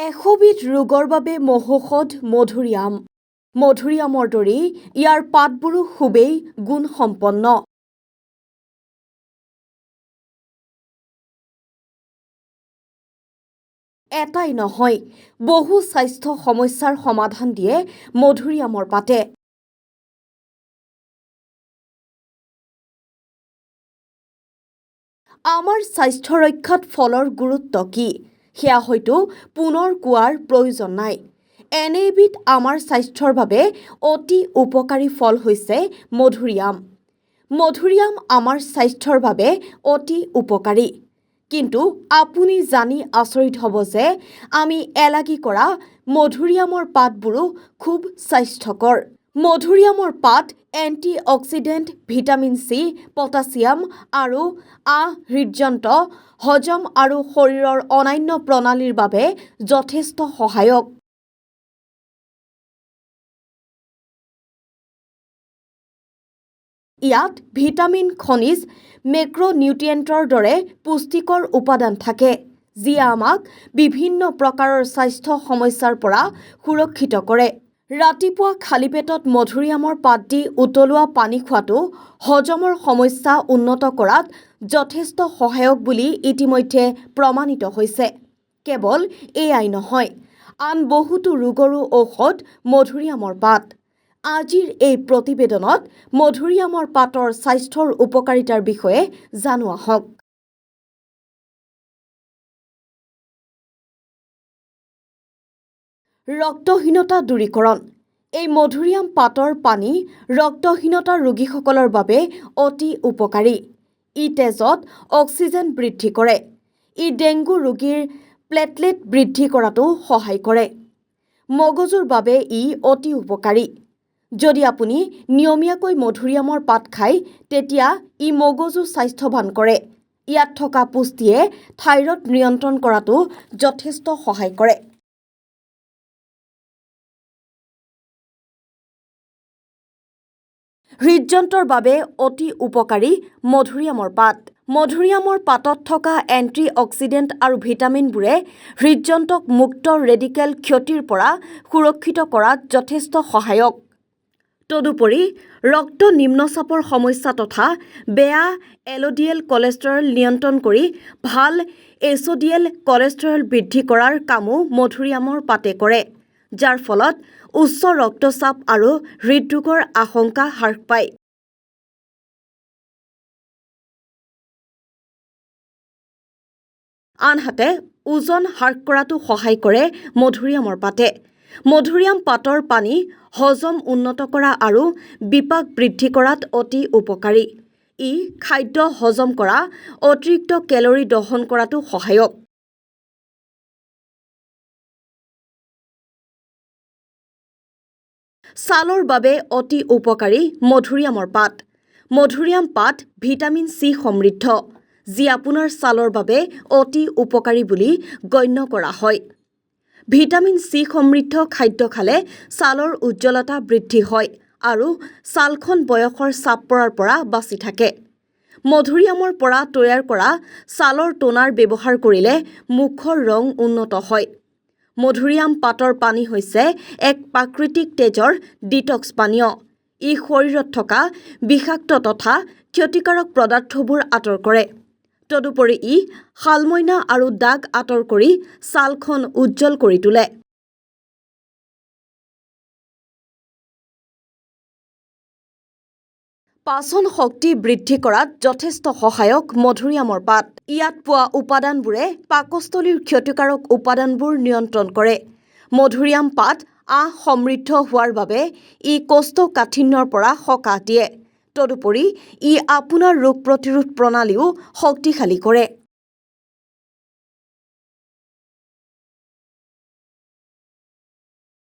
এশবিধ ৰোগৰ বাবে মহৌষধ মধুৰিআম। মধুৰিআমৰ দৰেই ইয়াৰ পাতবোৰো খুবেই গুণসম্পন্ন। এটাই নহয়, বহু স্বাস্থ্য সমস্যাৰ সমাধান দিয়ে মধুৰিআমৰ পাতে। আমাৰ স্বাস্থ্য ৰক্ষাত ফলৰ গুৰুত্ব কি সেয়া হয়তো পুনৰ কোৱাৰ প্ৰয়োজন নাই। এনে এবিধ আমাৰ স্বাস্থ্যৰ বাবে অতি উপকাৰী ফল হৈছে মধুৰিআম। মধুৰিআম আমাৰ স্বাস্থ্যৰ বাবে অতি উপকাৰী। কিন্তু আপুনি জানি আচৰিত হ'ব যে আমি এলাগী কৰা মধুৰিআমৰ পাতবোৰো খুব স্বাস্থ্যকৰ। মধুৰিআমৰ পাত এণ্টিঅক্সিডেণ্ট, ভিটামিন চি, পটাছিয়াম আৰু হৃদযন্ত্ৰ, হজম আৰু শৰীৰৰ অন্যান্য প্ৰণালীৰ বাবে যথেষ্ট সহায়ক। ইয়াত ভিটামিন, খনিজ, মেক্ৰ'নিউট্ৰিয়েণ্টৰ দৰে পুষ্টিকৰ উপাদান থাকে, যিয়ে আমাক বিভিন্ন প্ৰকাৰৰ স্বাস্থ্য সমস্যাৰ পৰা সুৰক্ষিত কৰে। ৰাতিপুৱা খালী পেটত মধুৰিআমৰ পাত দি উতলোৱা পানী খোৱাটো হজমৰ সমস্যা উন্নত কৰাত যথেষ্ট সহায়ক বুলি ইতিমধ্যে প্ৰমাণিত হৈছে। কেৱল এয়াই নহয়, আন বহুতো ৰোগৰো ঔষধ মধুৰিআমৰ পাত। আজিৰ এই প্ৰতিবেদনত মধুৰিআমৰ পাতৰ স্বাস্থ্যৰ উপকাৰিতাৰ বিষয়ে জানো আহক। ৰক্তহীনতা দূৰীকৰণ। এই মধুৰিআম পাতৰ পানী ৰক্তহীনতা ৰোগীসকলৰ বাবে অতি উপকাৰী। ই তেজত অক্সিজেন বৃদ্ধি কৰে। ই ডেংগু ৰোগীৰ প্লেটলেট বৃদ্ধি কৰাতো সহায় কৰে। মগজুৰ বাবে ই অতি উপকাৰী। যদি আপুনি নিয়মীয়াকৈ মধুৰিআমৰ পাত খায়, তেতিয়া ই মগজু স্বাস্থ্যৱান কৰে। ইয়াত থকা পুষ্টিয়ে থাইৰয়ড নিয়ন্ত্ৰণ কৰাতো যথেষ্ট সহায় কৰে। হৃদযন্ত্ৰৰ বাবে অতি উপকাৰী মধুৰিআমৰ পাত। মধুৰিআমৰ পাতত থকা এণ্টিঅক্সিডেণ্ট আৰু ভিটামিনবোৰে হৃদযন্ত্ৰক মুক্ত ৰেডিকেল ক্ষতিৰ পৰা সুৰক্ষিত কৰাত যথেষ্ট সহায়ক। তদুপৰি ৰক্ত নিম্নচাপৰ সমস্যা তথা বেয়া এলডিএল কলেষ্টৰল নিয়ন্ত্ৰণ কৰি ভাল এইচডিএল কলেষ্টৰল বৃদ্ধি কৰাৰ কামো মধুৰিআমৰ পাতে কৰে, যাৰ ফলত উচ্চ ৰক্তচাপ আৰু হৃদৰোগৰ আশংকা হ্ৰাস পায়। আনহাতে ওজন হ্ৰাস কৰাতো সহায় কৰে মধুৰিআমৰ পাতে। মধুৰিআম পাতৰ পানী হজম উন্নত কৰা আৰু বিপাক বৃদ্ধি কৰাত অতি উপকাৰী। ই খাদ্য হজম কৰা, অতিৰিক্ত কেলৰি দহন কৰাতো সহায়ক। ছালৰ বাবে অতি উপকাৰী মধুৰিআমৰ পাত। মধুৰিআম পাত ভিটামিন চি সমৃদ্ধ, যি আপোনাৰ ছালৰ বাবে অতি উপকাৰী বুলি গণ্য কৰা হয়। ভিটামিন চি সমৃদ্ধ খাদ্য খালে ছালৰ উজ্জ্বলতা বৃদ্ধি হয় আৰু ছালখন বয়সৰ চাপ পৰাৰ পৰা বাচি থাকে। মধুৰিআমৰ পৰা তৈয়াৰ কৰা ছালৰ টোনাৰ ব্যৱহাৰ কৰিলে মুখৰ ৰং উন্নত হয়। মধুৰিআম পাতৰ পানী হৈছে এক প্ৰাকৃতিক তেজৰ ডিটক্স পানীয়। ই শৰীৰত থকা বিষাক্ত তথা ক্ষতিকাৰক পদাৰ্থবোৰ আঁতৰ কৰে। তদুপৰি ই শালমইনা আৰু দাগ আঁতৰ কৰি ছালখন উজ্জ্বল কৰি তোলে। পাচন শক্তি বৃদ্ধি কৰাত যথেষ্ট সহায়ক মধুৰিআমৰ পাত। ইয়াত পোৱা উপাদানবোৰে পাকস্থলীৰ ক্ষতিকাৰক উপাদানবোৰ নিয়ন্ত্ৰণ কৰে। মধুৰিআম পাত সমৃদ্ধ হোৱাৰ বাবে ই কোষ্ঠকাঠিন্যৰ পৰা সকাহ দিয়ে। তদুপৰি ই আপোনাৰ ৰোগ প্ৰতিৰোধ প্ৰণালীও শক্তিশালী কৰে।